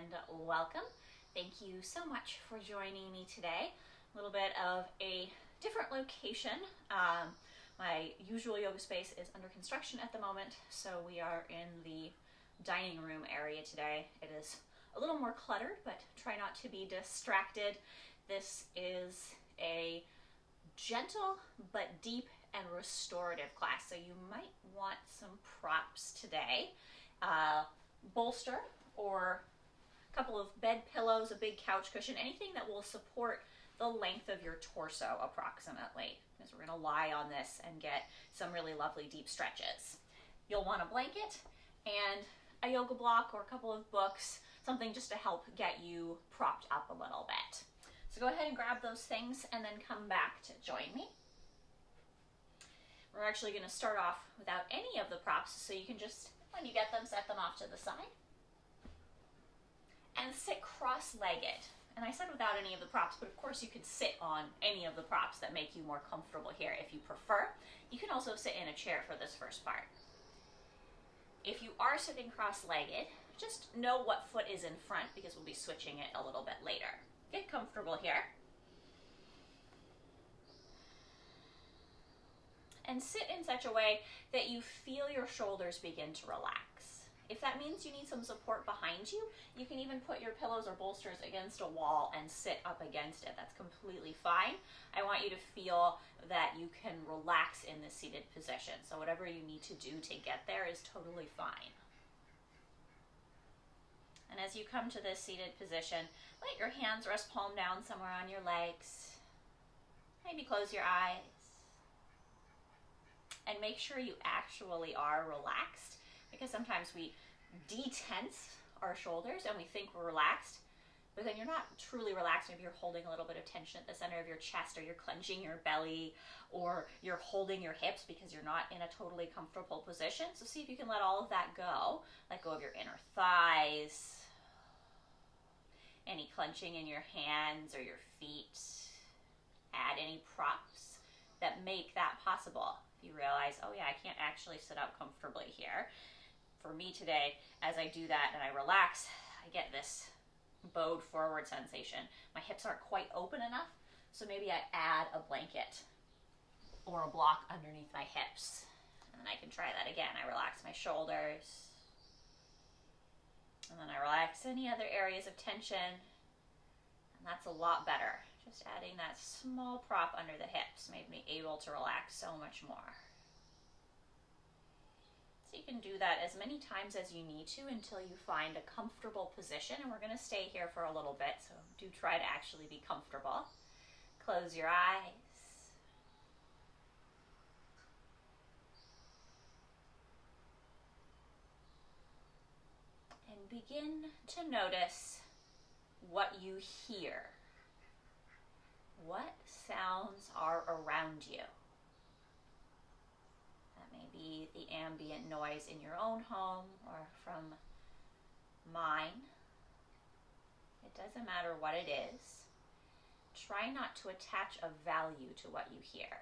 and welcome. Thank you so much for joining me today. A little bit of a different location. My usual yoga space is under construction at the moment, so we are in the dining room area today. It is a little more cluttered, but try not to be distracted. This is a gentle but deep and restorative class, so you might want some props today. Bolster or a couple of bed pillows, a big couch cushion, anything that will support the length of your torso approximately, because we're going to lie on this and get some really lovely deep stretches. You'll want a blanket and a yoga block or a couple of books, something just to help get you propped up a little bit. So go ahead and grab those things and then come back to join me. We're actually going to start off without any of the props, so you can just, when you get them, set them off to the side. And sit cross-legged. And I said without any of the props, but of course you could sit on any of the props that make you more comfortable here if you prefer. You can also sit in a chair for this first part. If you are sitting cross-legged, just know what foot is in front, because we'll be switching it a little bit later. Get comfortable here. And sit in such a way that you feel your shoulders begin to relax. If that means you need some support behind you, you can even put your pillows or bolsters against a wall and sit up against it. That's completely fine. I want you to feel that you can relax in the seated position. So whatever you need to do to get there is totally fine. And as you come to this seated position, let your hands rest palm down somewhere on your legs. Maybe close your eyes. And make sure you actually are relaxed, because sometimes we detense our shoulders and we think we're relaxed, but then you're not truly relaxed. Maybe you're holding a little bit of tension at the center of your chest, or you're clenching your belly, or you're holding your hips because you're not in a totally comfortable position. So see if you can let all of that go. Let go of your inner thighs, any clenching in your hands or your feet. Add any props that make that possible. You realize, oh yeah, I can't actually sit up comfortably here. For me today, as I do that and I relax, I get this bowed forward sensation. My hips aren't quite open enough, so maybe I add a blanket or a block underneath my hips. And then I can try that again. I relax my shoulders. And then I relax any other areas of tension. And that's a lot better. Just adding that small prop under the hips made me able to relax so much more. So you can do that as many times as you need to until you find a comfortable position. And we're going to stay here for a little bit, so do try to actually be comfortable. Close your eyes. And begin to notice what you hear. What sounds are around you? That may be the ambient noise in your own home or from mine. It doesn't matter what it is. Try not to attach a value to what you hear.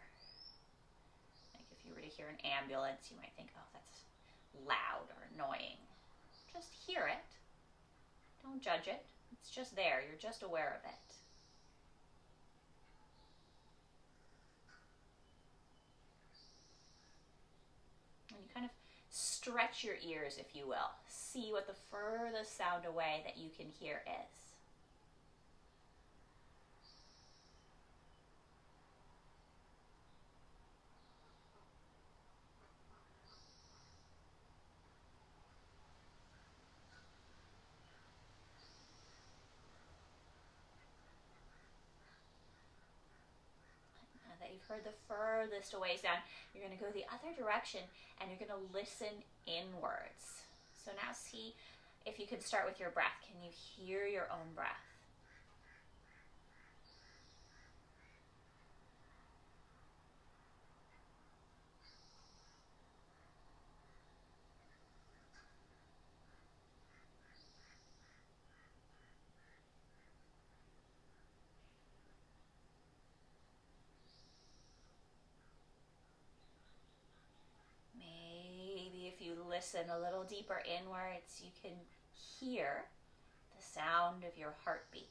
Like if you were to hear an ambulance, you might think, oh, that's loud or annoying. Just hear it. Don't judge it. It's just there. You're just aware of it. And you kind of stretch your ears, if you will. See what the furthest sound away that you can hear is. That you've heard the furthest away sound, you're going to go the other direction and you're going to listen inwards. So now see if you can start with your breath. Can you hear your own breath? Maybe if you listen a little deeper inwards, you can hear the sound of your heartbeat.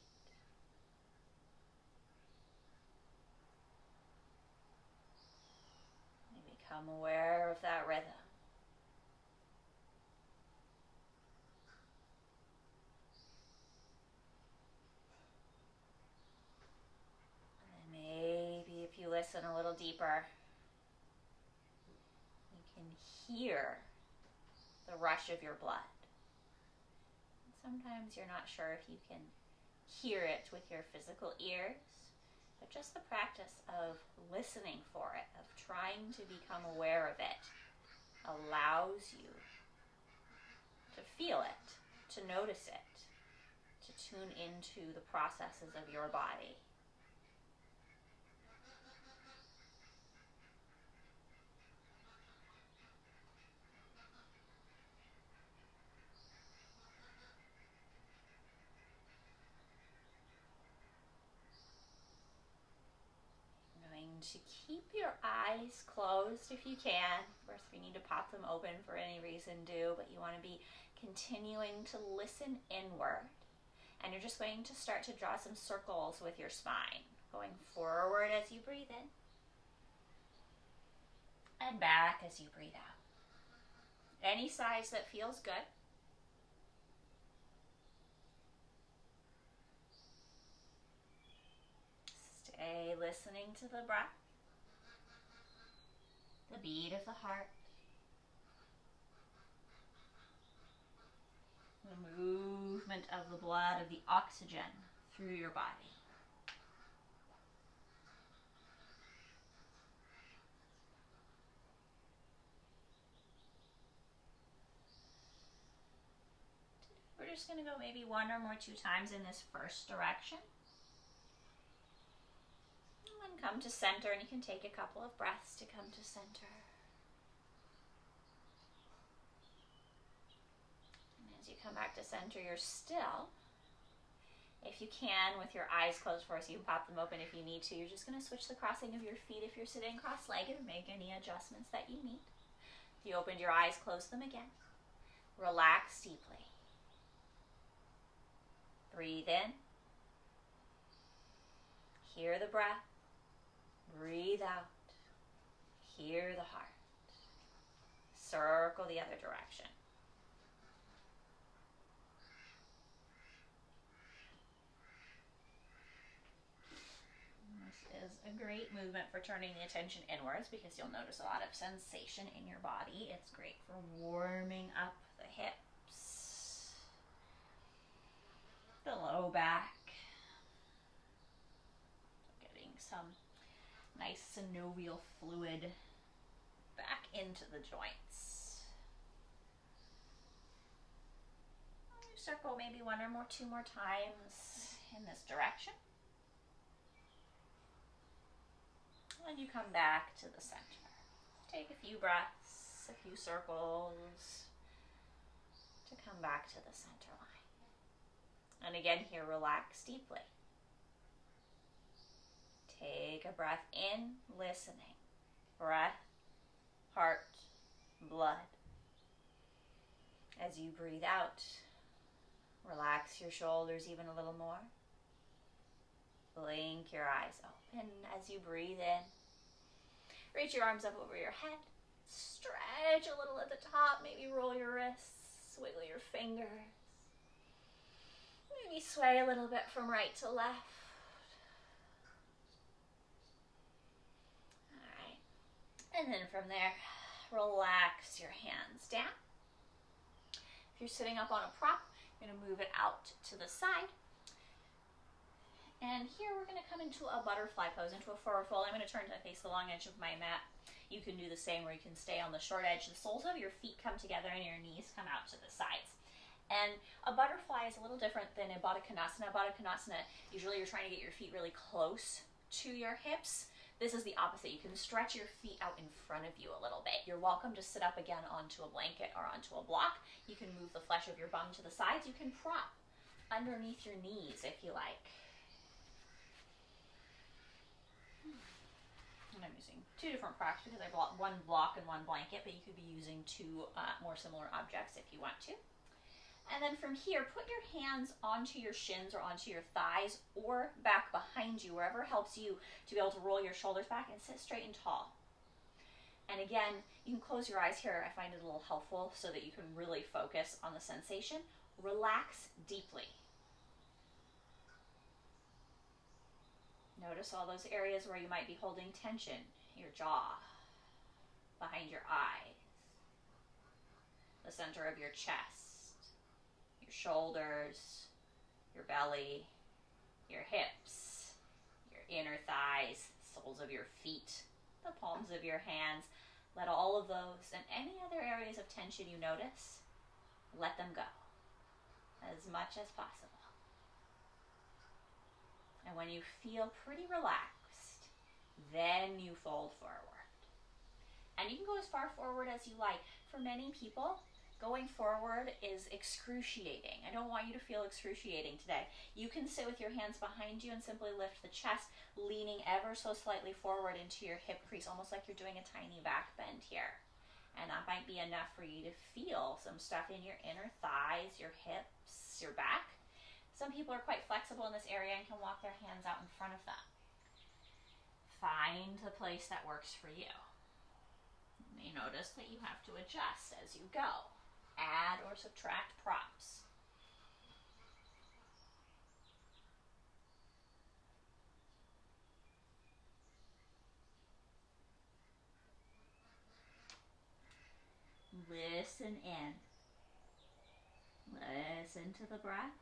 You become aware of that rhythm. And then maybe if you listen a little deeper, you can hear the rush of your blood. And sometimes you're not sure if you can hear it with your physical ears, but just the practice of listening for it, of trying to become aware of it, allows you to feel it, to notice it, to tune into the processes of your body. To keep your eyes closed if you can. Of course, if you need to pop them open for any reason, do, but you want to be continuing to listen inward. And you're just going to start to draw some circles with your spine, going forward as you breathe in and back as you breathe out. Any size that feels good. Stay listening to the breath, the beat of the heart, the movement of the blood, of the oxygen through your body. We're just going to go maybe one or more 2 times in this first direction. And come to center, and you can take a couple of breaths to come to center. And as you come back to center, you're still, if you can, with your eyes closed for us, you can pop them open if you need to. You're just going to switch the crossing of your feet if you're sitting cross-legged and make any adjustments that you need. If you opened your eyes, close them again. Relax deeply. Breathe in. Hear the breath. Breathe out. Hear the heart. Circle the other direction. This is a great movement for turning the attention inwards because you'll notice a lot of sensation in your body. It's great for warming up the hips, the low back, getting some nice synovial fluid back into the joints. Circle maybe 1 or 2 more times in this direction. And you come back to the center. Take a few breaths, a few circles to come back to the center line. And again here, relax deeply. Take a breath in, listening. Breath, heart, blood. As you breathe out, relax your shoulders even a little more. Blink your eyes open as you breathe in. Reach your arms up over your head. Stretch a little at the top. Maybe roll your wrists, wiggle your fingers. Maybe sway a little bit from right to left. And then from there, relax your hands down. If you're sitting up on a prop, you're going to move it out to the side. And here we're going to come into a butterfly pose, into a forward fold. I'm going to turn to face the long edge of my mat. You can do the same where you can stay on the short edge. The soles of your feet come together and your knees come out to the sides. And a butterfly is a little different than a Baddha Konasana. Baddha Konasana, usually you're trying to get your feet really close to your hips. This is the opposite. You can stretch your feet out in front of you a little bit. You're welcome to sit up again onto a blanket or onto a block. You can move the flesh of your bum to the sides. You can prop underneath your knees if you like. And I'm using 2 different props because I brought 1 block and 1 blanket, but you could be using 2 more similar objects if you want to. And then from here, put your hands onto your shins or onto your thighs or back behind you, wherever helps you to be able to roll your shoulders back and sit straight and tall. And again, you can close your eyes here. I find it a little helpful so that you can really focus on the sensation. Relax deeply. Notice all those areas where you might be holding tension, your jaw, behind your eyes, the center of your chest, your shoulders, your belly, your hips, your inner thighs, soles of your feet, the palms of your hands. Let all of those and any other areas of tension you notice, let them go as much as possible. And when you feel pretty relaxed, then you fold forward. And you can go as far forward as you like. For many people, going forward is excruciating. I don't want you to feel excruciating today. You can sit with your hands behind you and simply lift the chest, leaning ever so slightly forward into your hip crease, almost like you're doing a tiny back bend here. And that might be enough for you to feel some stuff in your inner thighs, your hips, your back. Some people are quite flexible in this area and can walk their hands out in front of them. Find the place that works for you. You may notice that you have to adjust as you go. Add or subtract props. Listen in. Listen to the breath.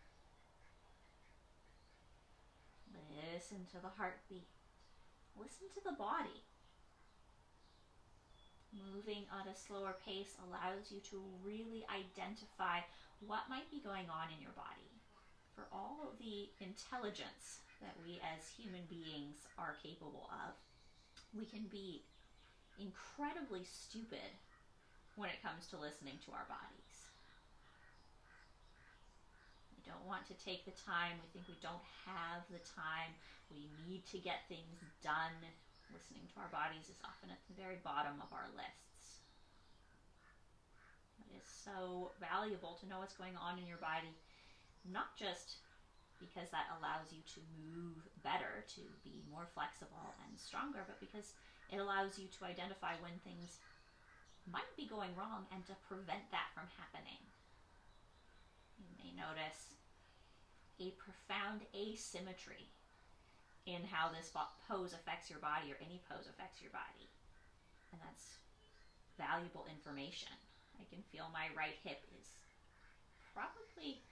Listen to the heartbeat. Listen to the body. Moving at a slower pace allows you to really identify what might be going on in your body. For all of the intelligence that we as human beings are capable of, we can be incredibly stupid when it comes to listening to our bodies. We don't want to take the time. We think we don't have the time. We need to get things done. Listening to our bodies is often at the very bottom of our lists. It is so valuable to know what's going on in your body, not just because that allows you to move better, to be more flexible and stronger, but because it allows you to identify when things might be going wrong and to prevent that from happening. You may notice a profound asymmetry in how this pose affects your body, or any pose affects your body. And that's valuable information. I can feel my right hip is probably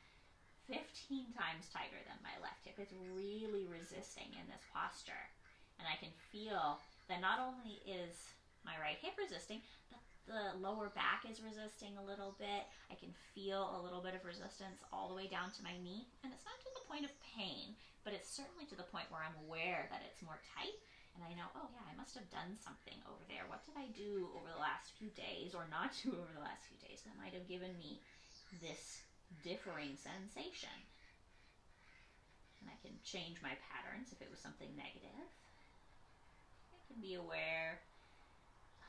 15 times tighter than my left hip. It's really resisting in this posture. And I can feel that not only is my right hip resisting, but the lower back is resisting a little bit. I can feel a little bit of resistance all the way down to my knee. And it's not to the point of pain, but it's certainly to the point where I'm aware that it's more tight. And I know, oh yeah, I must have done something over there. What did I do over the last few days, or not do over the last few days, that might have given me this differing sensation? And I can change my patterns if it was something negative. I can be aware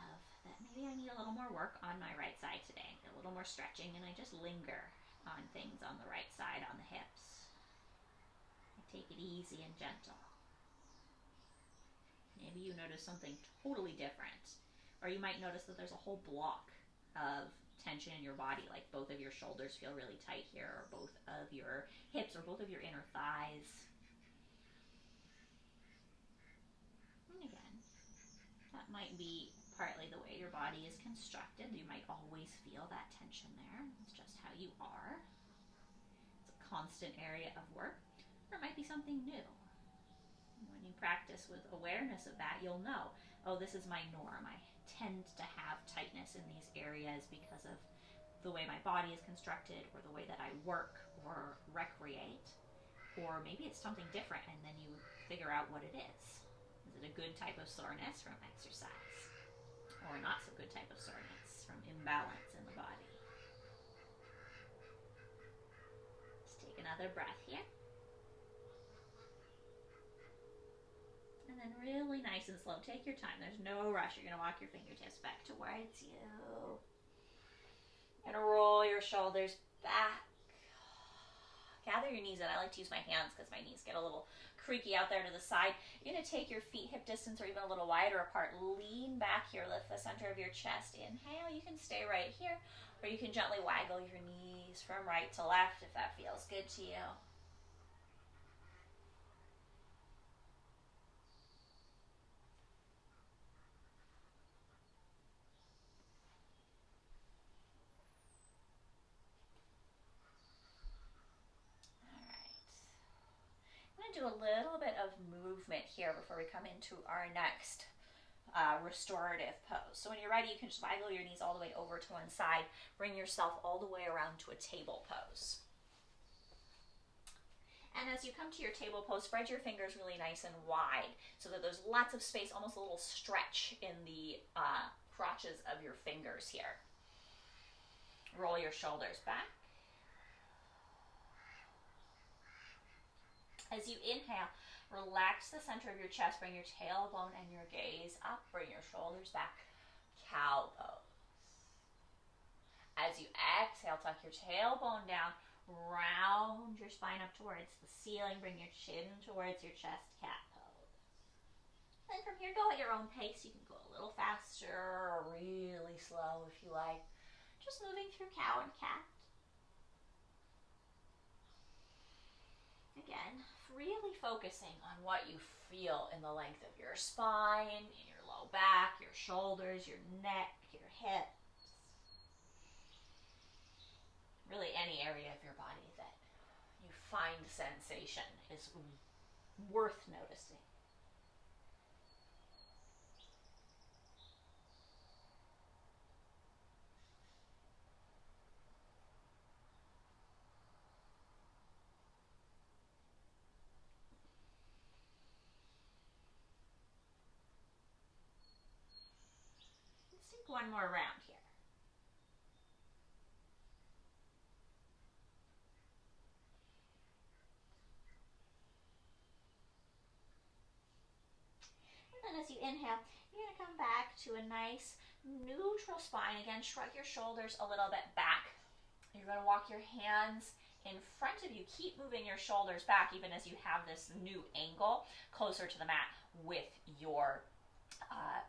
of that maybe I need a little more work on my right side today, a little more stretching, and I just linger on things on the right side, on the hips. I take it easy and gentle. Maybe you notice something totally different, or you might notice that there's a whole block of tension in your body, like both of your shoulders feel really tight here, or both of your hips, or both of your inner thighs. And again, that might be partly the way your body is constructed. You might always feel that tension there. It's just how you are. It's a constant area of work. Or it might be something new. When you practice with awareness of that, you'll know, oh, this is my norm. I tend to have tightness in these areas because of the way my body is constructed, or the way that I work or recreate. Or maybe it's something different, and then you figure out what it is. Is it a good type of soreness from exercise? Or not so good type of soreness from imbalance in the body? Let's take another breath here. And then really nice and slow, take your time. There's no rush. You're going to walk your fingertips back towards you. You're going to roll your shoulders back. gather your knees in. I like to use my hands because my knees get a little creaky out there to the side. You're going to take your feet hip distance or even a little wider apart. Lean back here. Lift the center of your chest. Inhale. You can stay right here, or you can gently waggle your knees from right to left if that feels good to you. Do a little bit of movement here before we come into our next restorative pose. So when you're ready, you can just waggle your knees all the way over to one side. Bring yourself all the way around to a table pose. And as you come to your table pose, spread your fingers really nice and wide so that there's lots of space, almost a little stretch in the crotches of your fingers here. Roll your shoulders back. As you inhale, relax the center of your chest, bring your tailbone and your gaze up, bring your shoulders back, cow pose. As you exhale, tuck your tailbone down, round your spine up towards the ceiling, bring your chin towards your chest, cat pose. And from here, go at your own pace. You can go a little faster or really slow if you like. Just moving through cow and cat. Again, really focusing on what you feel in the length of your spine, in your low back, your shoulders, your neck, your hips. Really any area of your body that you find sensation is worth noticing. One more round here. And then as you inhale, you're going to come back to a nice neutral spine. Again, shrug your shoulders a little bit back. You're going to walk your hands in front of you. Keep moving your shoulders back even as you have this new angle closer to the mat with your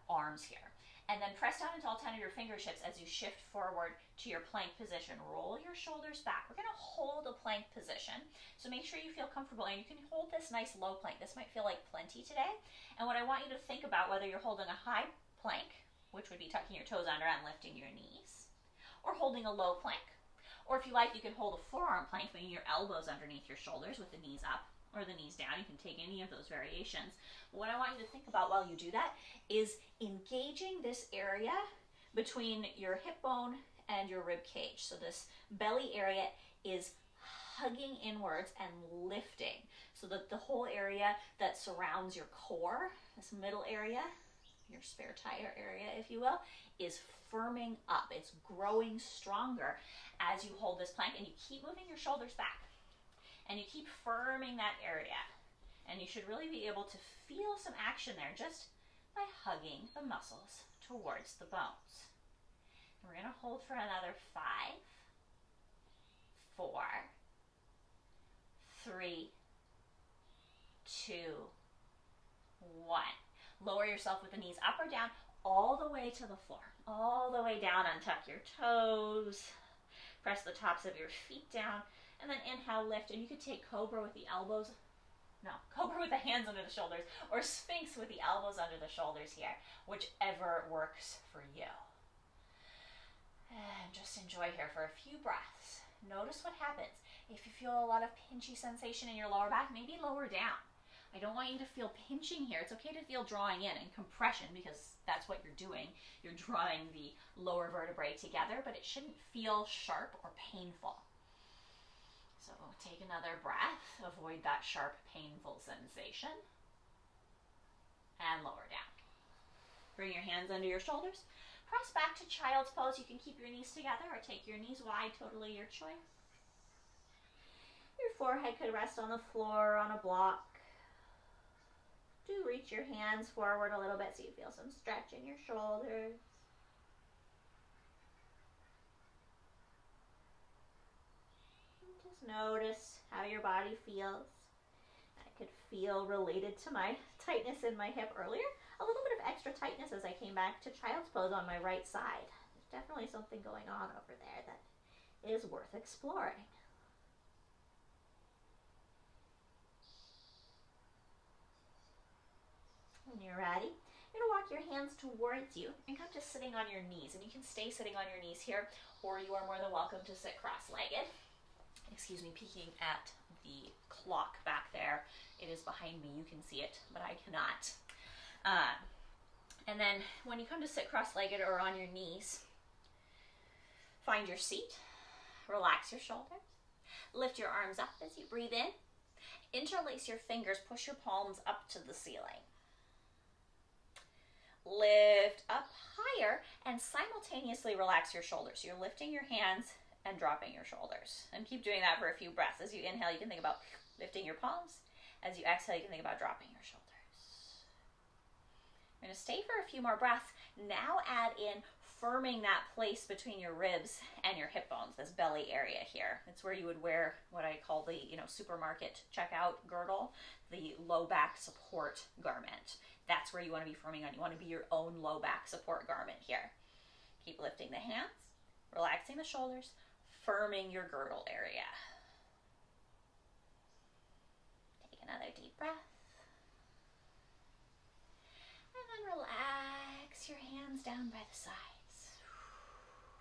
arms here. And then press down into all 10 of your fingertips as you shift forward to your plank position. Roll your shoulders back. We're going to hold a plank position. So make sure you feel comfortable. And you can hold this nice low plank. This might feel like plenty today. And what I want you to think about, whether you're holding a high plank, which would be tucking your toes under and lifting your knees, or holding a low plank. Or if you like, you can hold a forearm plank, bringing your elbows underneath your shoulders with the knees up or the knees down. You can take any of those variations. But what I want you to think about while you do that is engaging this area between your hip bone and your rib cage. So this belly area is hugging inwards and lifting so that the whole area that surrounds your core, this middle area, your spare tire area, if you will, is firming up. It's growing stronger as you hold this plank, and you keep moving your shoulders back. And you keep firming that area. And you should really be able to feel some action there just by hugging the muscles towards the bones. And we're going to hold for another 5, 4, 3, 2, 1. Lower yourself with the knees up or down all the way to the floor. All the way down. Untuck your toes. Press the tops of your feet down. And then inhale, lift, and you could take cobra with the elbows. No, cobra with the hands under the shoulders, or sphinx with the elbows under the shoulders here, whichever works for you. And just enjoy here for a few breaths. Notice what happens. If you feel a lot of pinchy sensation in your lower back, maybe lower down. I don't want you to feel pinching here. It's okay to feel drawing in and compression, because that's what you're doing. You're drawing the lower vertebrae together, but it shouldn't feel sharp or painful. So take another breath, avoid that sharp, painful sensation, and lower down. Bring your hands under your shoulders. Press back to child's pose. You can keep your knees together or take your knees wide, totally your choice. Your forehead could rest on the floor or on a block. Do reach your hands forward a little bit so you feel some stretch in your shoulders. Just notice how your body feels. I could feel, related to my tightness in my hip earlier, a little bit of extra tightness as I came back to child's pose on my right side. There's definitely something going on over there that is worth exploring. When you're ready, you're going to walk your hands towards you and come to sitting on your knees. And you can stay sitting on your knees here, or you are more than welcome to sit cross-legged. Excuse me, peeking at the clock back there. It is behind me. You can see it, but I cannot. And then when you come to sit cross-legged or on your knees, find your seat. Relax your shoulders. Lift your arms up as you breathe in. Interlace your fingers. Push your palms up to the ceiling. Lift up higher and simultaneously relax your shoulders. You're lifting your hands and dropping your shoulders. And keep doing that for a few breaths. As you inhale, you can think about lifting your palms. As you exhale, you can think about dropping your shoulders. We're going to stay for a few more breaths. Now add in firming that place between your ribs and your hip bones, this belly area here. It's where you would wear what I call the supermarket checkout girdle, the low back support garment. That's where you want to be firming on. You want to be your own low back support garment here. Keep lifting the hands, relaxing the shoulders, firming your girdle area. Take another deep breath. And then relax your hands down by the sides.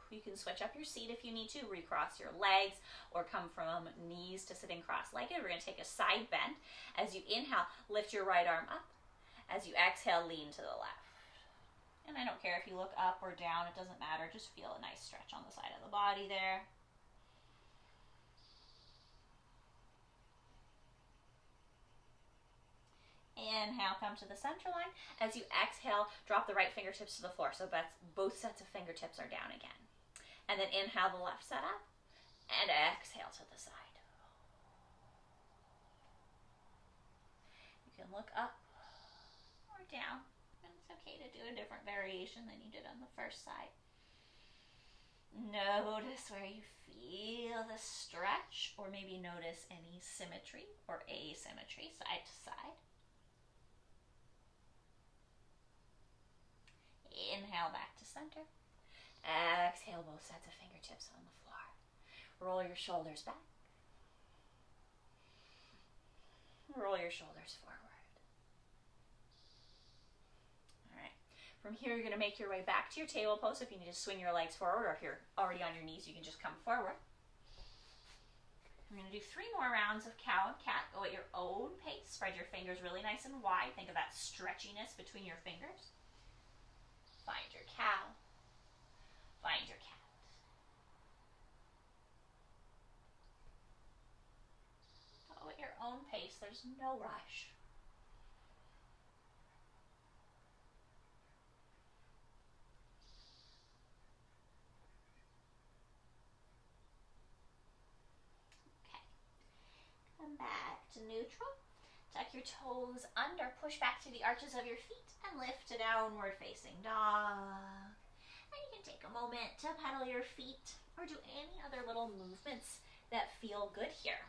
You can switch up your seat if you need to, recross your legs, or come from knees to sitting cross-legged. We're going to take a side bend. As you inhale, lift your right arm up. As you exhale, lean to the left. And I don't care if you look up or down, it doesn't matter. Just feel a nice stretch on the side of the body there. Inhale, come to the center line. As you exhale, drop the right fingertips to the floor. So that's both sets of fingertips are down again. And then inhale the left side up and exhale to the side. You can look up or down. And it's okay to do a different variation than you did on the first side. Notice where you feel the stretch, or maybe notice any symmetry or asymmetry side to side. Inhale back to center. Exhale both sets of fingertips on the floor. Roll your shoulders back. Roll your shoulders forward. All right. From here, you're going to make your way back to your table pose. If you need to swing your legs forward, or if you're already on your knees, you can just come forward. I'm going to do 3 more rounds of cow and cat. Go at your own pace. Spread your fingers really nice and wide. Think of that stretchiness between your fingers. Find your cow. Find your cat. Go at your own pace. There's no rush. Okay. Come back to neutral. Tuck your toes under, push back to the arches of your feet, and lift to downward facing dog. And you can take a moment to pedal your feet or do any other little movements that feel good here.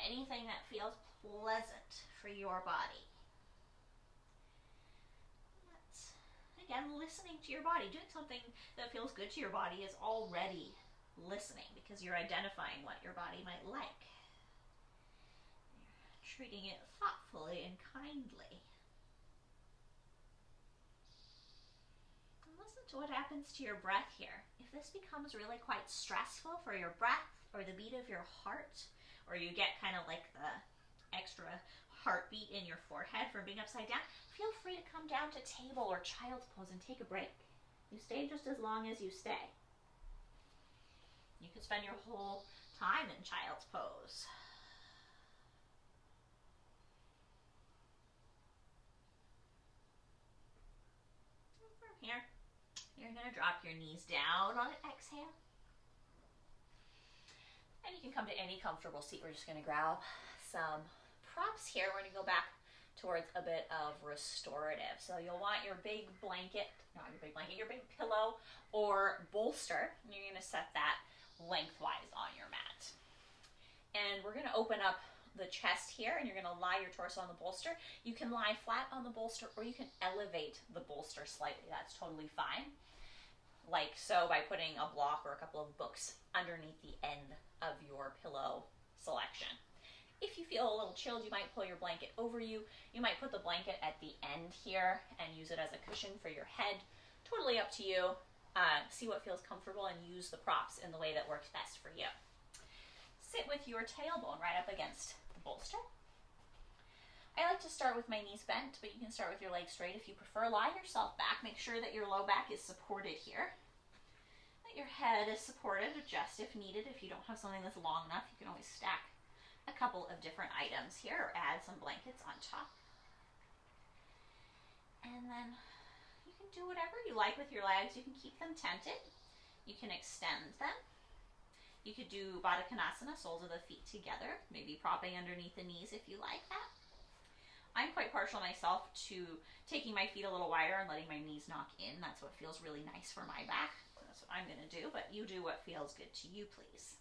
Anything that feels pleasant for your body. That's, again, listening to your body. Doing something that feels good to your body is already listening, because you're identifying what your body might like. Treating it thoughtfully and kindly. And listen to what happens to your breath here. If this becomes really quite stressful for your breath or the beat of your heart, or you get kind of like the extra heartbeat in your forehead from being upside down, feel free to come down to table or child's pose and take a break. You stay just as long as you stay. You could spend your whole time in child's pose. Here, you're going to drop your knees down on an exhale. And you can come to any comfortable seat. We're just going to grab some props here. We're going to go back towards a bit of restorative. So you'll want your big blanket, not your big blanket, your big pillow or bolster. And you're going to set that lengthwise on your mat. we're going to open up the chest here, and you're going to lie your torso on the bolster. You can lie flat on the bolster, or you can elevate the bolster slightly. That's totally fine. Like so, by putting a block or a couple of books underneath the end of your pillow selection. If you feel a little chilled, you might pull your blanket over you. You might put the blanket at the end here and use it as a cushion for your head. Totally up to you. See what feels comfortable and use the props in the way that works best for you. Sit with your tailbone right up against the bolster. I like to start with my knees bent, but you can start with your legs straight if you prefer. Lie yourself back. Make sure that your low back is supported here. That your head is supported. Adjust if needed. If you don't have something that's long enough, you can always stack a couple of different items here or add some blankets on top. And then you can do whatever you like with your legs. You can keep them tented. You can extend them. You could do Baddha Konasana, soles of the feet together, maybe propping underneath the knees if you like that. I'm quite partial myself to taking my feet a little wider and letting my knees knock in. That's what feels really nice for my back. So that's what I'm going to do, but you do what feels good to you, please.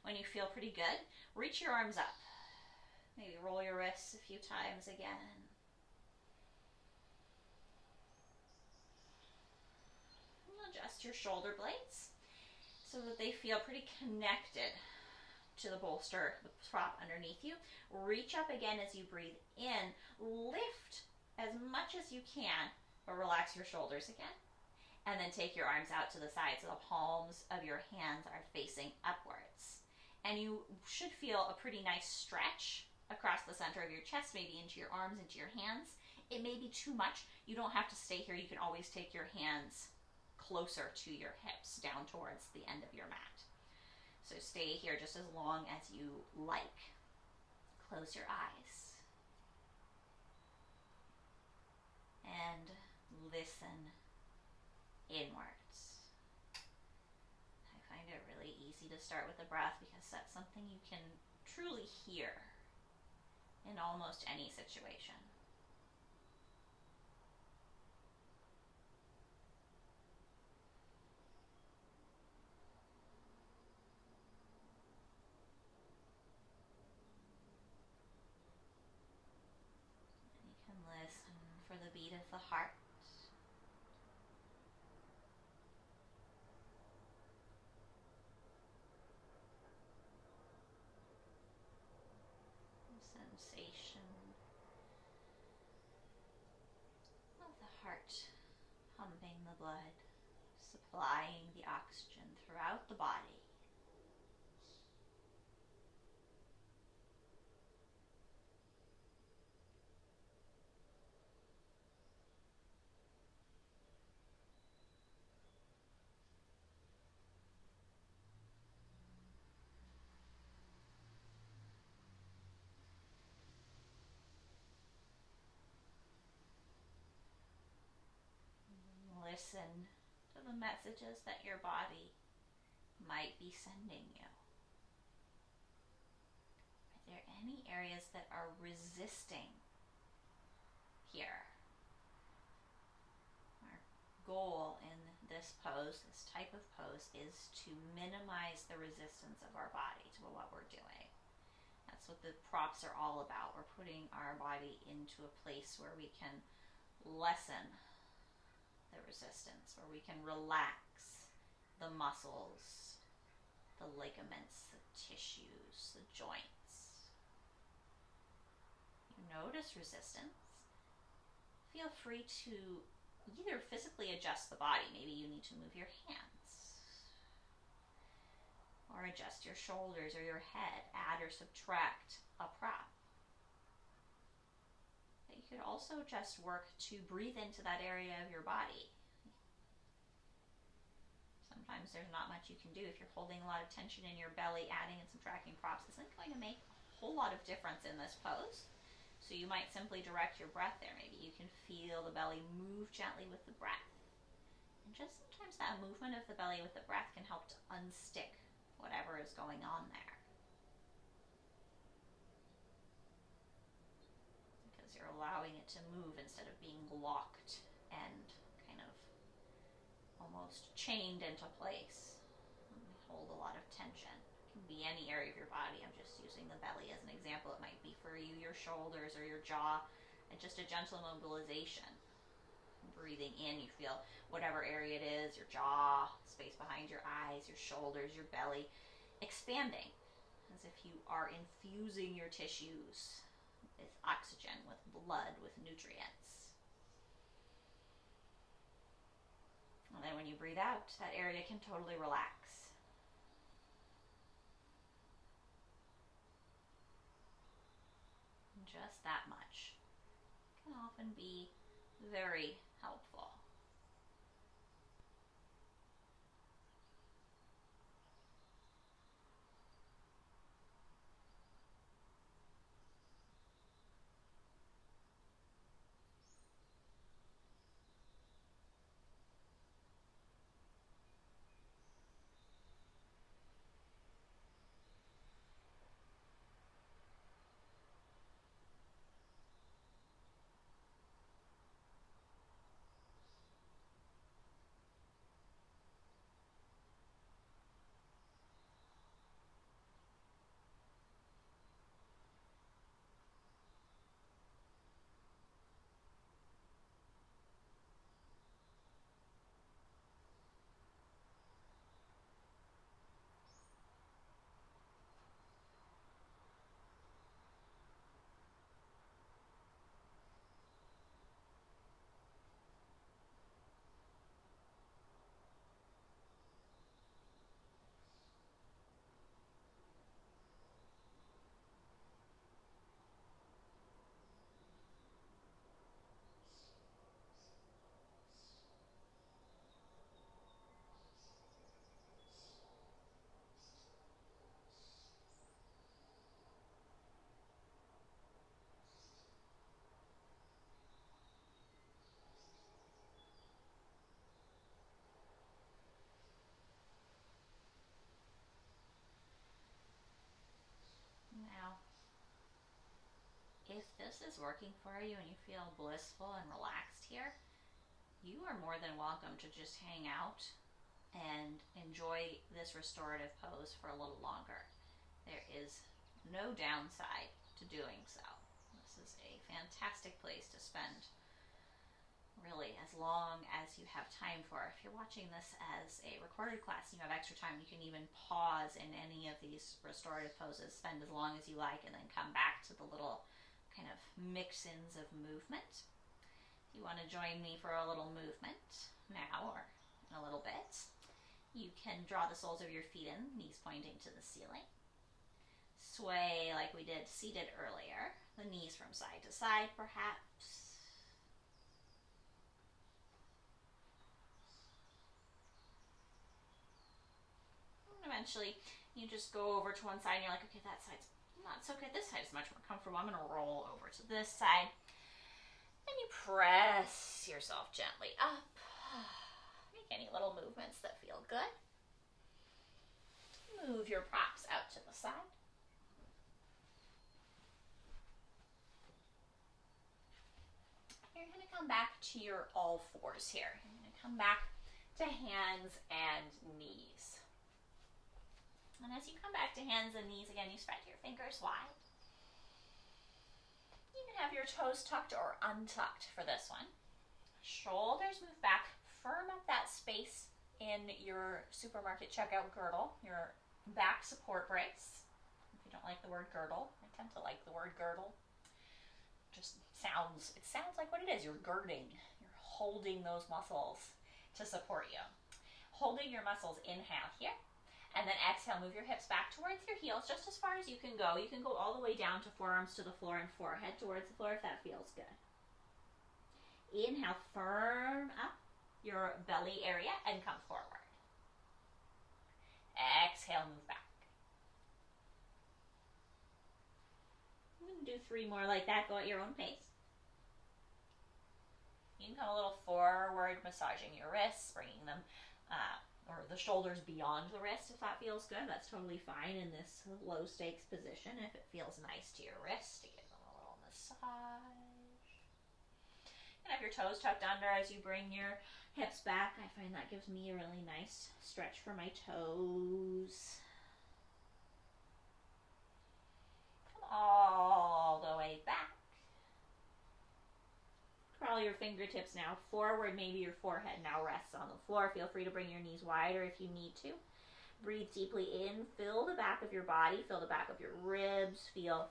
When you feel pretty good, reach your arms up. Maybe roll your wrists a few times again. And adjust your shoulder blades so that they feel pretty connected to the bolster, the prop underneath you. Reach up again as you breathe in. Lift as much as you can, but relax your shoulders again. And then take your arms out to the side so the palms of your hands are facing upwards. And you should feel a pretty nice stretch across the center of your chest, maybe into your arms, into your hands. It may be too much. You don't have to stay here. You can always take your hands closer to your hips, down towards the end of your mat. So stay here just as long as you like. Close your eyes. And listen inwards. I find it really easy to start with the breath because that's something you can truly hear in almost any situation. Listen for the beat of the heart. Sensation of the heart pumping the blood, supplying the oxygen throughout the body. Listen to the messages that your body might be sending you. Are there any areas that are resisting here? Our goal in this pose, this type of pose, is to minimize the resistance of our body to what we're doing. That's what the props are all about. We're putting our body into a place where we can lessen the resistance, where we can relax the muscles, the ligaments, the tissues, the joints. You notice resistance. Feel free to either physically adjust the body. Maybe you need to move your hands, or adjust your shoulders or your head, add or subtract a prop. You could also just work to breathe into that area of your body. Sometimes there's not much you can do. If you're holding a lot of tension in your belly, adding and subtracting props isn't going to make a whole lot of difference in this pose. So you might simply direct your breath there. Maybe you can feel the belly move gently with the breath. And just sometimes that movement of the belly with the breath can help to unstick whatever is going on there. You're allowing it to move instead of being locked and kind of almost chained into place. When we hold a lot of tension, it can be be any area of your body. I'm just using the belly as an example. It might be for you your shoulders or your jaw, and just a gentle mobilization. Breathing in, you feel whatever area it is, your jaw, space behind your eyes, your shoulders, your belly, expanding as if you are infusing your tissues with oxygen, with blood, with nutrients. And then when you breathe out, that area can totally relax. And just that much can often be very helpful. Now, if this is working for you and you feel blissful and relaxed here, you are more than welcome to just hang out and enjoy this restorative pose for a little longer. There is no downside to doing so. This is a fantastic place to spend really as long as you have time for. If you're watching this as a recorded class and you have extra time, you can even pause in any of these restorative poses, spend as long as you like, and then come back to the little kind of mix-ins of movement. If you want to join me for a little movement now or in a little bit, you can draw the soles of your feet in, knees pointing to the ceiling. Sway like we did seated earlier, the knees from side to side perhaps. Eventually, you just go over to one side and you're like, okay, that side's not so good. This side is much more comfortable. I'm going to roll over to this side. And you press yourself gently up. Make any little movements that feel good. Move your props out to the side. You're going to come back to your all fours here. You're going to come back to hands and knees. And as you come back to hands and knees, again, you spread your fingers wide. You can have your toes tucked or untucked for this one. Shoulders move back. Firm up that space in your supermarket checkout girdle, your back support brace. If you don't like the word girdle, I tend to like the word girdle. It sounds like what it is. You're girding. You're holding those muscles to support you. Holding your muscles, inhale here. And then exhale, move your hips back towards your heels, just as far as you can go. You can go all the way down to forearms to the floor and forehead towards the floor if that feels good. Inhale, firm up your belly area and come forward. Exhale, move back. I'm going to do 3 more like that. Go at your own pace. You can come a little forward, massaging your wrists, bringing them or the shoulders beyond the wrist if that feels good. That's totally fine in this low stakes position if it feels nice to your wrist to give them a little massage. And have your toes tucked under as you bring your hips back. I find that gives me a really nice stretch for my toes. your fingertips now forward. Maybe your forehead now rests on the floor. Feel free to bring your knees wider if you need to. Breathe deeply in. Feel the back of your body. Feel the back of your ribs. Feel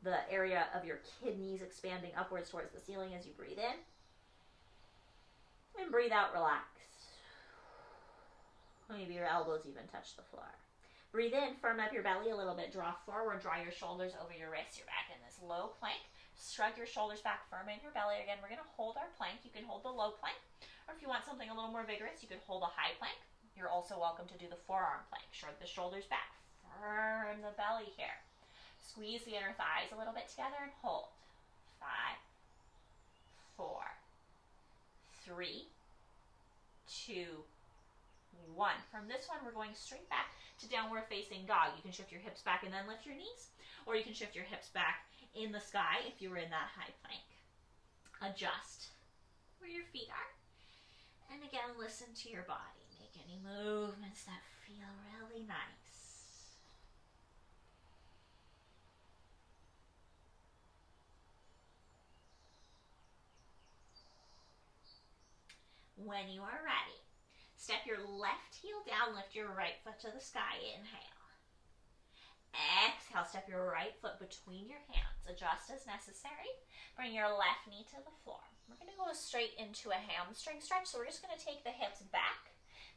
the area of your kidneys expanding upwards towards the ceiling as you breathe in. And breathe out, relax. Maybe your elbows even touch the floor. Breathe in, firm up your belly a little bit. Draw forward, draw your shoulders over your wrists. You're back in this low plank. Shrug your shoulders back, firm in your belly. Again, we're going to hold our plank. You can hold the low plank, or if you want something a little more vigorous, you can hold a high plank. You're also welcome to do the forearm plank. Shrug the shoulders back, firm the belly here. Squeeze the inner thighs a little bit together and hold. 5, 4, 3, 2, 1. From this one, we're going straight back to downward facing dog. You can shift your hips back and then lift your knees, or you can shift your hips back in the sky if you were in that high plank. Adjust where your feet are. And again, listen to your body. Make any movements that feel really nice. When you are ready, step your left heel down, lift your right foot to the sky. Inhale. Exhale, step your right foot between your hands. Adjust as necessary. Bring your left knee to the floor. We're going to go straight into a hamstring stretch, so we're just going to take the hips back.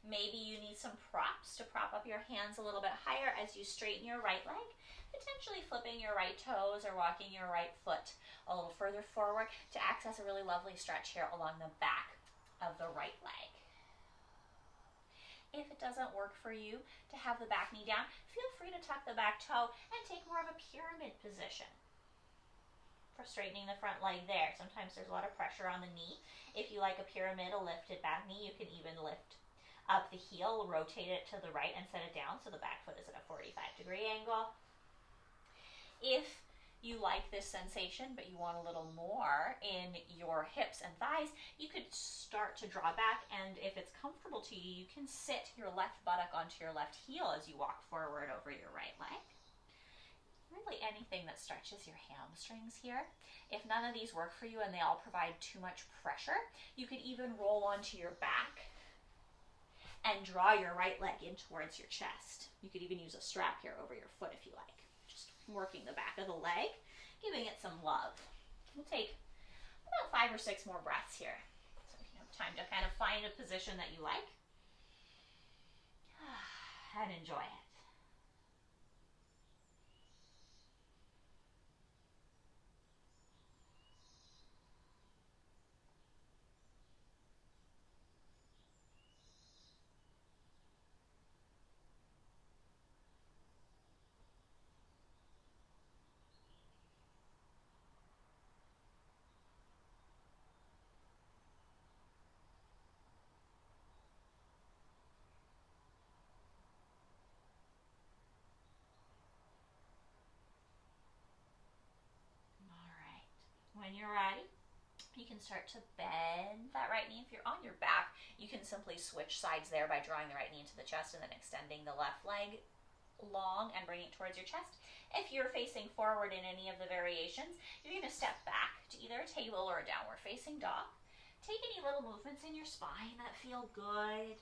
Maybe you need some props to prop up your hands a little bit higher as you straighten your right leg, potentially flipping your right toes or walking your right foot a little further forward to access a really lovely stretch here along the back of the right leg. If it doesn't work for you to have the back knee down, feel free to tuck the back toe and take more of a pyramid position for straightening the front leg there. Sometimes there's a lot of pressure on the knee. If you like a pyramid, a lifted back knee, you can even lift up the heel, rotate it to the right and set it down so the back foot is at a 45-degree angle. If you like this sensation, but you want a little more in your hips and thighs, you could start to draw back, and if it's comfortable to you, you can sit your left buttock onto your left heel as you walk forward over your right leg. Really anything that stretches your hamstrings here. If none of these work for you and they all provide too much pressure, you could even roll onto your back and draw your right leg in towards your chest. You could even use a strap here over your foot if you like. Working the back of the leg, giving it some love. We'll take about 5 or 6 more breaths here. So you have time to kind of find a position that you like and enjoy it. When you're ready, you can start to bend that right knee. If you're on your back, you can simply switch sides there by drawing the right knee into the chest and then extending the left leg long and bringing it towards your chest. If you're facing forward in any of the variations, you're going to step back to either a table or a downward facing dog. Take any little movements in your spine that feel good.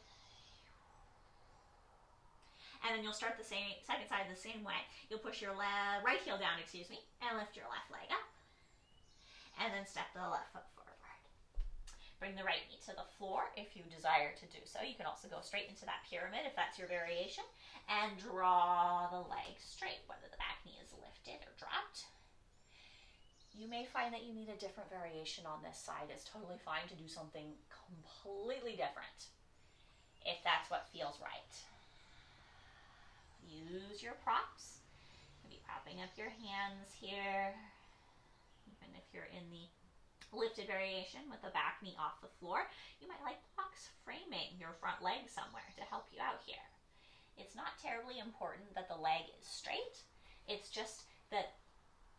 And then you'll start the second side the same way. You'll push your right heel down, and lift your left leg up. And then step the left foot forward. Bring the right knee to the floor if you desire to do so. You can also go straight into that pyramid if that's your variation. And draw the leg straight, whether the back knee is lifted or dropped. You may find that you need a different variation on this side. It's totally fine to do something completely different if that's what feels right. Use your props. Maybe propping up your hands here. Even if you're in the lifted variation with the back knee off the floor, you might like box framing your front leg somewhere to help you out here. It's not terribly important that the leg is straight. It's just that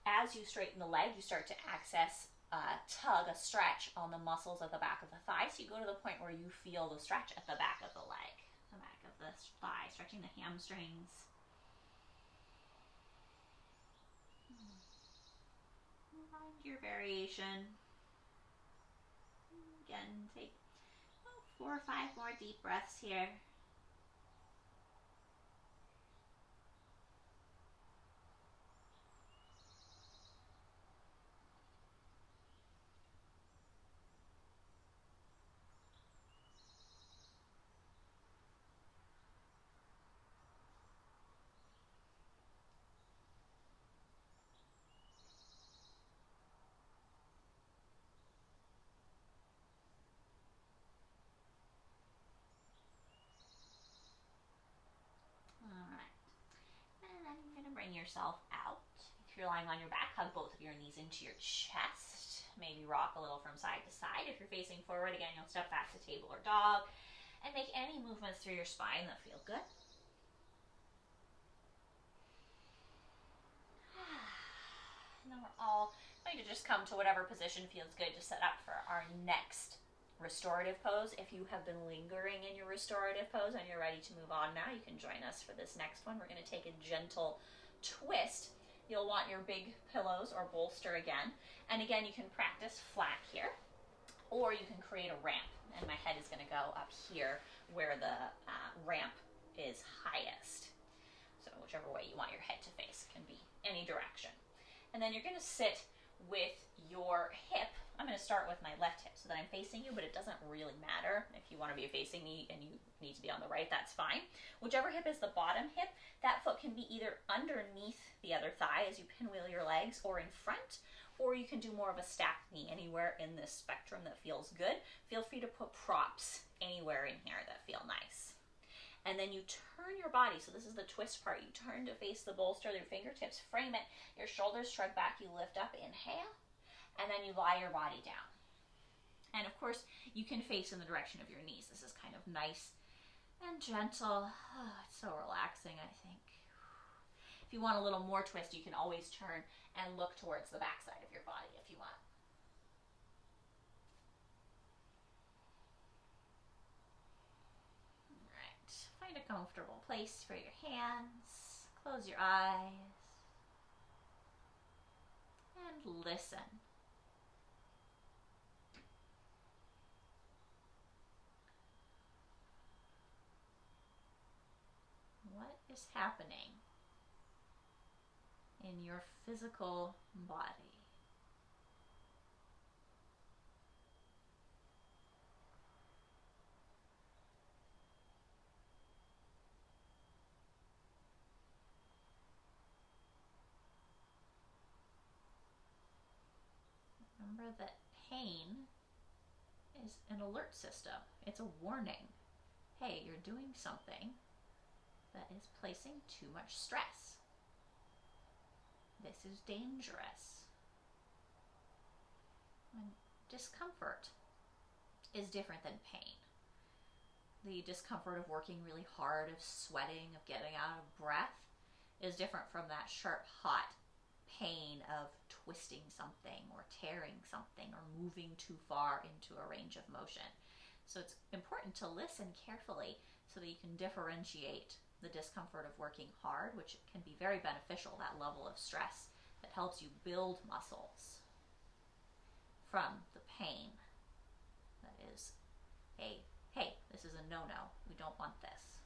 as you straighten the leg, you start to access a tug, a stretch on the muscles at the back of the thigh. So you go to the point where you feel the stretch at the back of the leg, the back of the thigh, stretching the hamstrings. Find your variation. Again, take 4 or 5 more deep breaths here. Bring yourself out. If you're lying on your back, hug both of your knees into your chest. Maybe rock a little from side to side. If you're facing forward, again, you'll step back to table or dog. And make any movements through your spine that feel good. And then we're all going to just come to whatever position feels good to set up for our next restorative pose. If you have been lingering in your restorative pose and you're ready to move on now, you can join us for this next one. We're going to take a gentle twist. You'll want your big pillows or bolster again. And again, you can practice flat here, or you can create a ramp. And my head is going to go up here where the ramp is highest. So whichever way you want your head to face, can be any direction. And then you're going to sit with your hip. I'm going to start with my left hip so that I'm facing you, but it doesn't really matter. If you want to be facing me and you need to be on the right, that's fine. Whichever hip is the bottom hip, that foot can be either underneath the other thigh as you pinwheel your legs, or in front, or you can do more of a stacked knee. Anywhere in this spectrum that feels good. Feel free to put props anywhere in here that feel nice. And then you turn your body, so this is the twist part. You turn to face the bolster, your fingertips frame it, your shoulders shrug back, you lift up, inhale, and then you lie your body down. And of course, you can face in the direction of your knees. This is kind of nice and gentle. Oh, it's so relaxing, I think. If you want a little more twist, you can always turn and look towards the backside of your body if you want. All right, find a comfortable place for your hands. Close your eyes. And listen. What is happening in your physical body? Remember that pain is an alert system. It's a warning. Hey, you're doing something that is placing too much stress. This is dangerous. And discomfort is different than pain. The discomfort of working really hard, of sweating, of getting out of breath is different from that sharp, hot pain of twisting something or tearing something or moving too far into a range of motion. So it's important to listen carefully so that you can differentiate the discomfort of working hard, which can be very beneficial, that level of stress that helps you build muscles, from the pain that is a, hey, this is a no-no, we don't want this.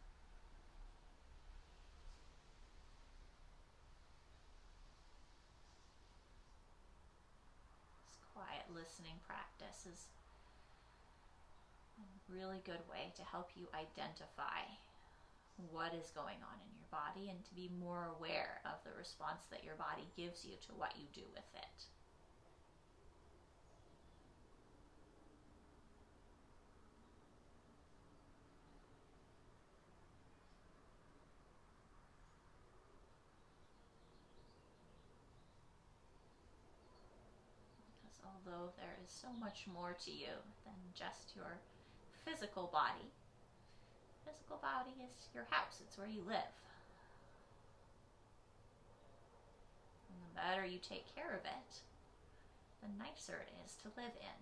This quiet listening practice is a really good way to help you identify what is going on in your body and to be more aware of the response that your body gives you to what you do with it. Because although there is so much more to you than just your physical body is your house. It's where you live. And the better you take care of it, the nicer it is to live in.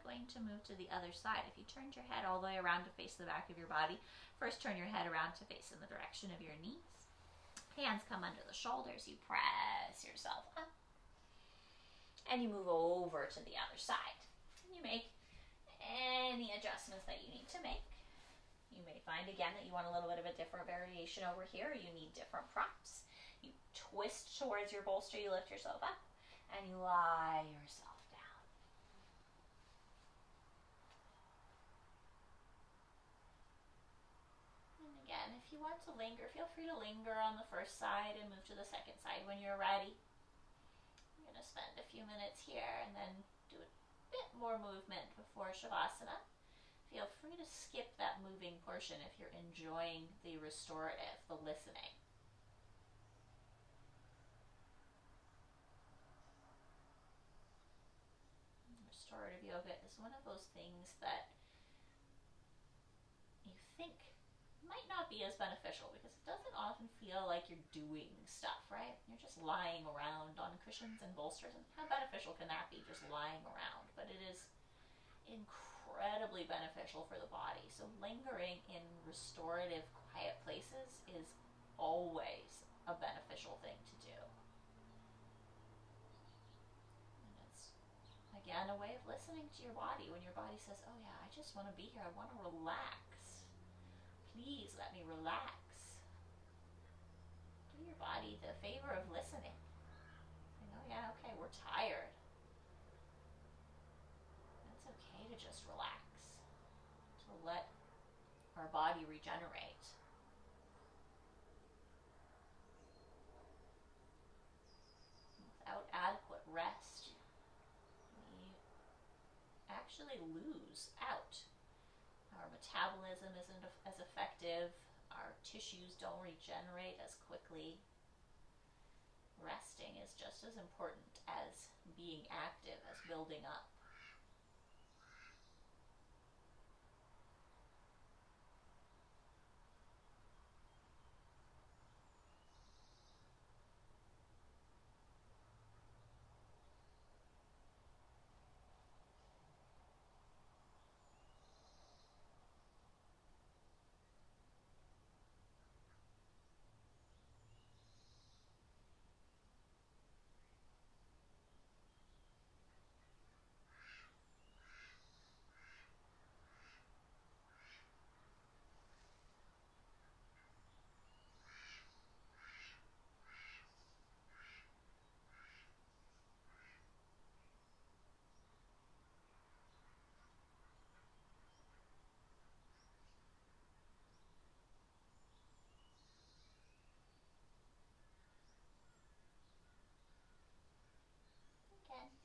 going to move to the other side. If you turned your head all the way around to face the back of your body, first turn your head around to face in the direction of your knees. Hands come under the shoulders. You press yourself up. And you move over to the other side. You make any adjustments that you need to make. You may find again that you want a little bit of a different variation over here, or you need different props. You twist towards your bolster, you lift yourself up, and you lie yourself down. And again, if you want to linger, feel free to linger on the first side and move to the second side when you're ready. I'm going to spend a few minutes here and then do a bit more movement before Shavasana. Feel free to skip that moving portion if you're enjoying the restorative, the listening. Restorative yoga is one of those things that you think might not be as beneficial because it doesn't often feel like you're doing stuff, right? You're just lying around on cushions and bolsters, and how beneficial can that be, just lying around? But it is incredibly beneficial for the body. So lingering in restorative, quiet places is always a beneficial thing to do. And it's, again, a way of listening to your body. When your body says, oh yeah, I just want to be here, I want to relax. Please let me relax. Do your body the favor of listening. Saying, oh yeah, okay, we're tired. To just relax, to let our body regenerate. Without adequate rest, we actually lose out. Our metabolism isn't as effective, our tissues don't regenerate as quickly. Resting is just as important as being active, as building up.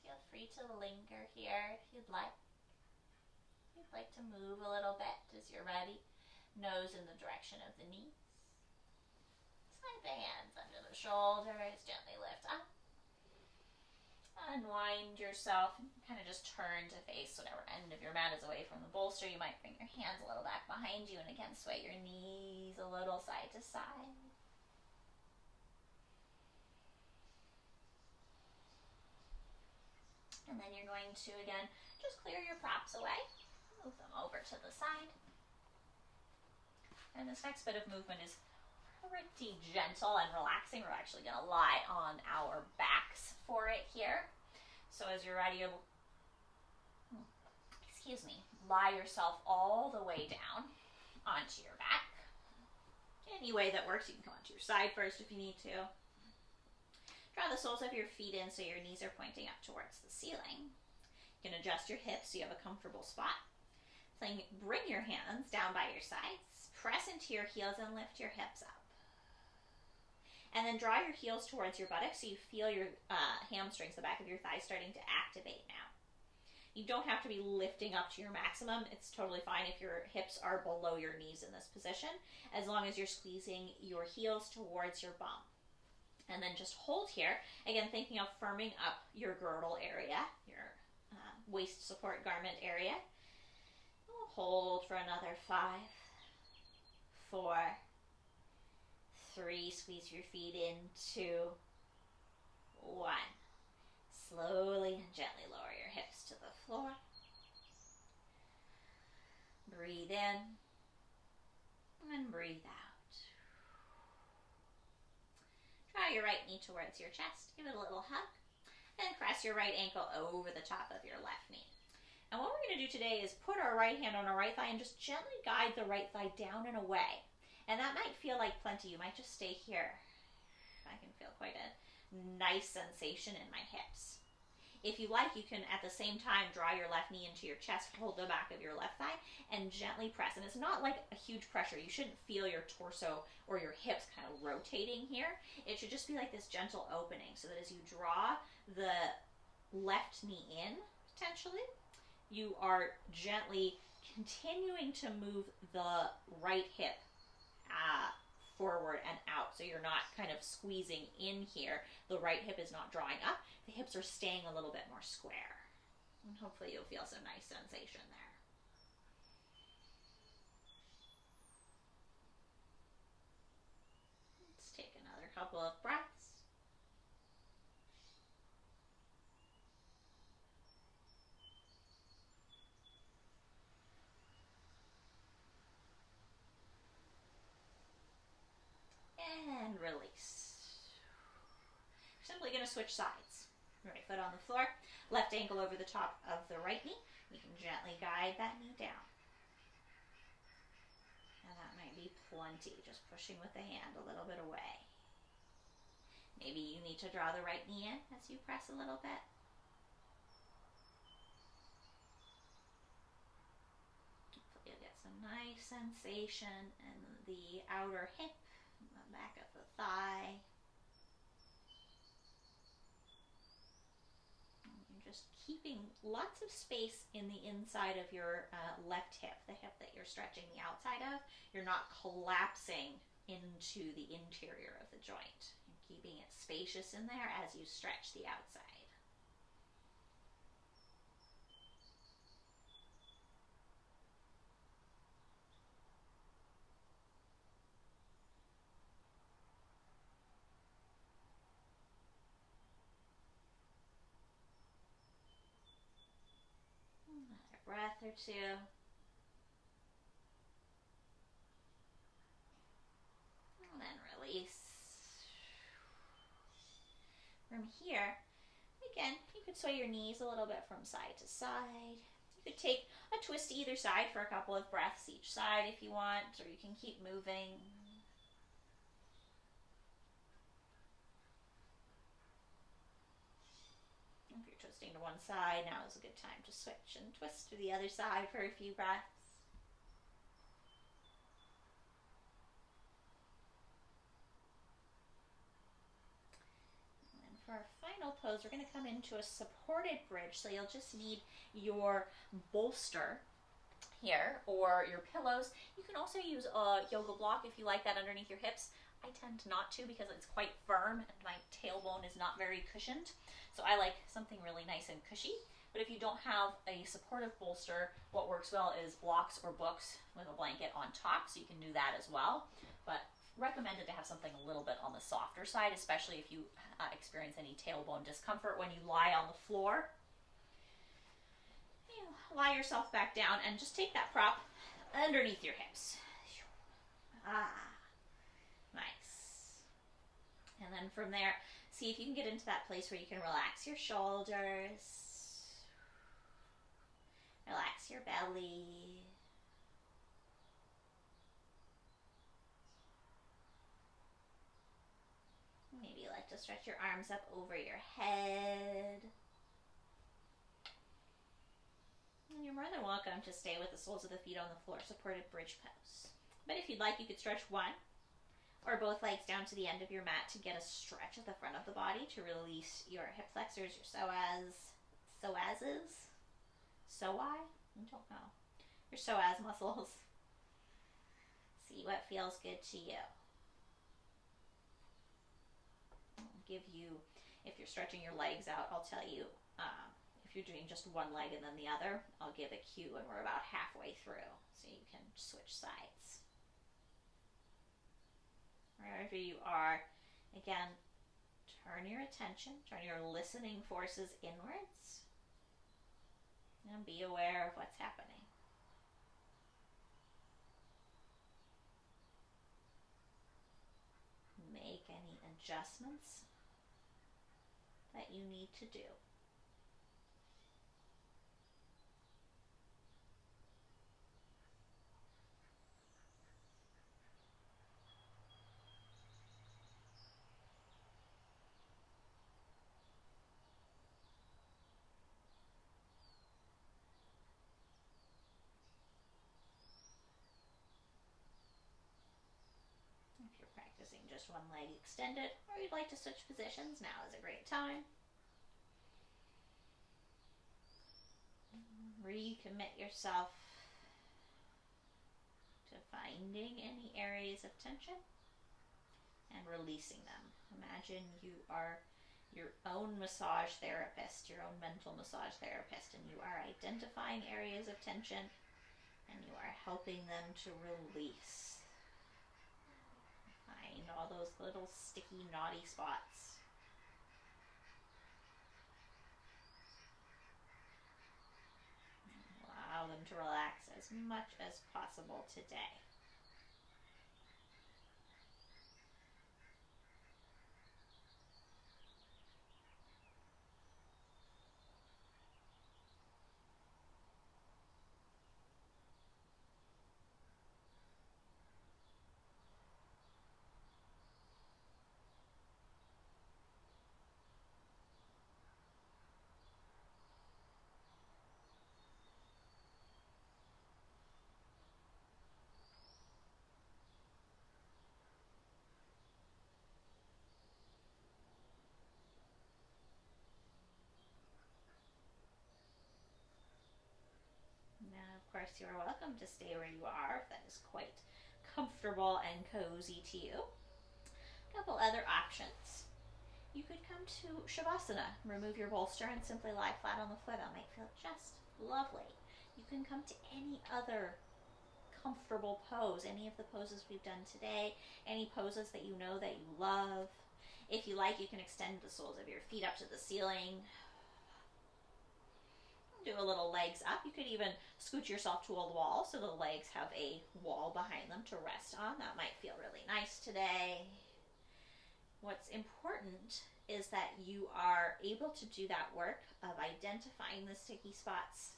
Feel free to linger here if you'd like. If you'd like to move a little bit as you're ready. Nose in the direction of the knees. Slide the hands under the shoulders. Gently lift up. Unwind yourself. Kind of just turn to face whatever end of your mat is away from the bolster. You might bring your hands a little back behind you, and again sway your knees a little side to side. And then you're going to, again, just clear your props away. Move them over to the side. And this next bit of movement is pretty gentle and relaxing. We're actually going to lie on our backs for it here. So as you're ready, lie yourself all the way down onto your back. Any way that works. You can come onto your side first if you need to. Draw the soles of your feet in so your knees are pointing up towards the ceiling. You can adjust your hips so you have a comfortable spot. Bring your hands down by your sides. Press into your heels and lift your hips up. And then draw your heels towards your buttocks so you feel your hamstrings, the back of your thighs, starting to activate now. You don't have to be lifting up to your maximum. It's totally fine if your hips are below your knees in this position, as long as you're squeezing your heels towards your bum. And then just hold here, again thinking of firming up your girdle area, your waist support garment area. We'll hold for another 5, 4, 3, squeeze your feet in, 2, 1. Slowly and gently lower your hips to the floor. Breathe in and breathe out. Draw your right knee towards your chest. Give it a little hug. And press your right ankle over the top of your left knee. And what we're going to do today is put our right hand on our right thigh and just gently guide the right thigh down and away. And that might feel like plenty. You might just stay here. I can feel quite a nice sensation in my hips. If you like, you can at the same time draw your left knee into your chest, hold the back of your left thigh, and gently press. And it's not like a huge pressure. You shouldn't feel your torso or your hips kind of rotating here. It should just be like this gentle opening, so that as you draw the left knee in, potentially, you are gently continuing to move the right hip forward and out. So you're not kind of squeezing in here. The right hip is not drawing up. The hips are staying a little bit more square. And hopefully you'll feel some nice sensation there. Let's take another couple of breaths. And release. Simply going to switch sides. Right foot on the floor, left ankle over the top of the right knee. You can gently guide that knee down. And that might be plenty, just pushing with the hand a little bit away. Maybe you need to draw the right knee in as you press a little bit. Hopefully you'll get some nice sensation in the outer hip, the back of the thigh. Just keeping lots of space in the inside of your left hip, the hip that you're stretching the outside of. You're not collapsing into the interior of the joint. You're keeping it spacious in there as you stretch the outside. Another breath or two. And then release. From here, again, you could sway your knees a little bit from side to side. You could take a twist to either side for a couple of breaths each side if you want, or you can keep moving. If you're twisting to one side, now is a good time to switch and twist to the other side for a few breaths. And then for our final pose, we're going to come into a supported bridge. So you'll just need your bolster here or your pillows. You can also use a yoga block if you like that underneath your hips. I tend not to because it's quite firm and my tailbone is not very cushioned. So I like something really nice and cushy. But if you don't have a supportive bolster, what works well is blocks or books with a blanket on top, so you can do that as well. But recommended to have something a little bit on the softer side, especially if you experience any tailbone discomfort when you lie on the floor. You lie yourself back down and just take that prop underneath your hips. Nice. And then from there, see if you can get into that place where you can relax your shoulders, relax your belly. Maybe you like to stretch your arms up over your head. And you're more than welcome to stay with the soles of the feet on the floor, supported bridge pose. But if you'd like, you could stretch one or both legs down to the end of your mat to get a stretch at the front of the body to release your hip flexors, your psoases? Psoai? I don't know. Your psoas muscles. See what feels good to you. I'll give you, if you're stretching your legs out, I'll tell you, if you're doing just one leg and then the other, I'll give a cue when we're about halfway through so you can switch sides. Wherever you are, again, turn your attention, turn your listening forces inwards, and be aware of what's happening. make any adjustments that you need to do. If you're practicing just one leg extended, or you'd like to switch positions, now is a great time. Recommit yourself to finding any areas of tension and releasing them. Imagine you are your own massage therapist, your own mental massage therapist, and you are identifying areas of tension and you are helping them to release. Find all those little sticky, knotty spots. Allow them to relax as much as possible today. Now, of course, you're welcome to stay where you are if that is quite comfortable and cozy to you. A couple other options. You could come to Shavasana, remove your bolster and simply lie flat on the floor. That might feel just lovely. You can come to any other comfortable pose, any of the poses we've done today, any poses that you know that you love. If you like, you can extend the soles of your feet up to the ceiling. Do a little legs up. You could even scoot yourself to a wall so the legs have a wall behind them to rest on. That might feel really nice today. What's important is that you are able to do that work of identifying the sticky spots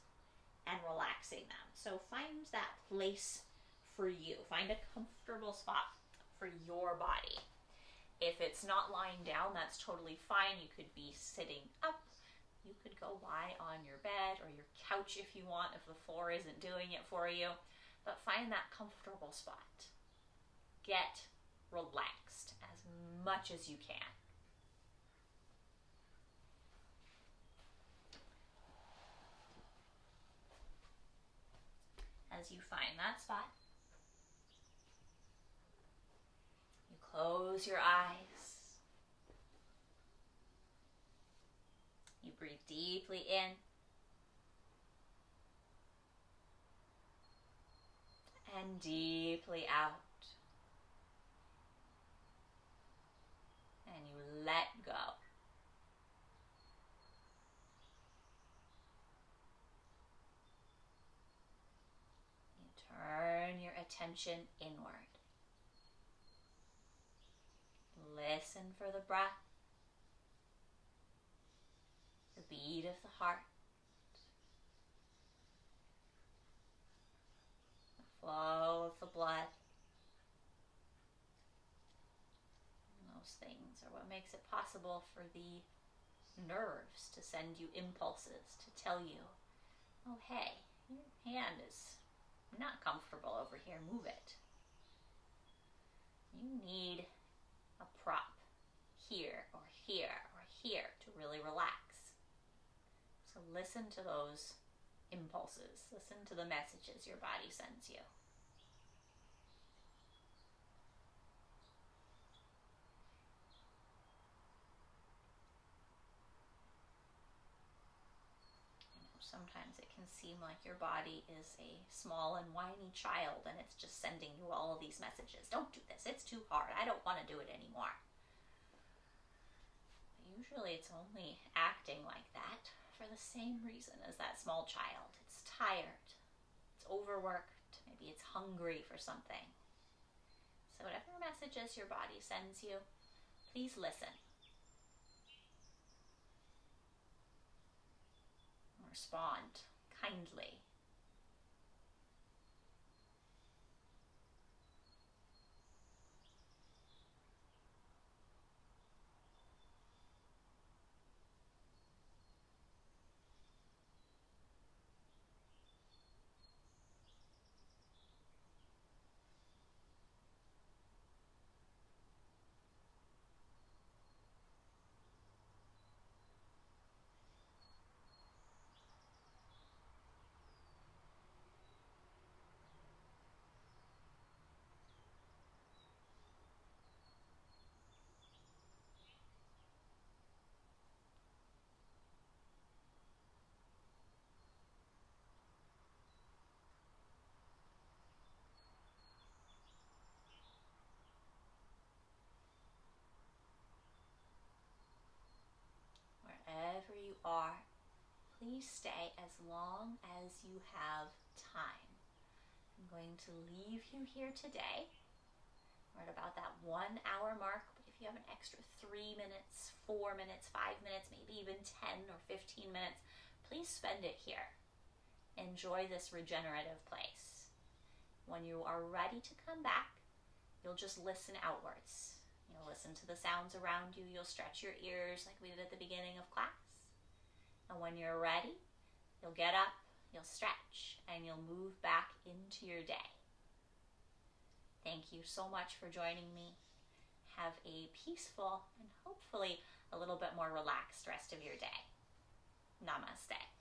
and relaxing them. So find that place for you. Find a comfortable spot for your body. If it's not lying down, that's totally fine. You could be sitting up. You could go lie on your bed or your couch if you want, if the floor isn't doing it for you. But find that comfortable spot. Get relaxed as much as you can. As you find that spot, you close your eyes. You breathe deeply in and deeply out. And you let go. You turn your attention inward. Listen for the breath, the beat of the heart, the flow of the blood. And those things are what makes it possible for the nerves to send you impulses to tell you, oh hey, your hand is not comfortable over here, move it. You need a prop here or here or here to really relax. So listen to those impulses. Listen to the messages your body sends you. Sometimes it can seem like your body is a small and whiny child and it's just sending you all of these messages. Don't do this. It's too hard. I don't want to do it anymore. But usually it's only acting like that for the same reason as that small child. It's tired. It's overworked. Maybe it's hungry for something. So whatever messages your body sends you, please listen. Respond kindly. Wherever you are, please stay as long as you have time. I'm going to leave you here today. We're at about that 1 hour mark, but if you have an extra 3 minutes, 4 minutes, 5 minutes, maybe even 10 or 15 minutes, please spend it here. Enjoy this regenerative place. When you are ready to come back, you'll just listen outwards. You'll listen to the sounds around you. You'll stretch your ears like we did at the beginning of class. And when you're ready, you'll get up, you'll stretch, and you'll move back into your day. Thank you so much for joining me. Have a peaceful and hopefully a little bit more relaxed rest of your day. Namaste.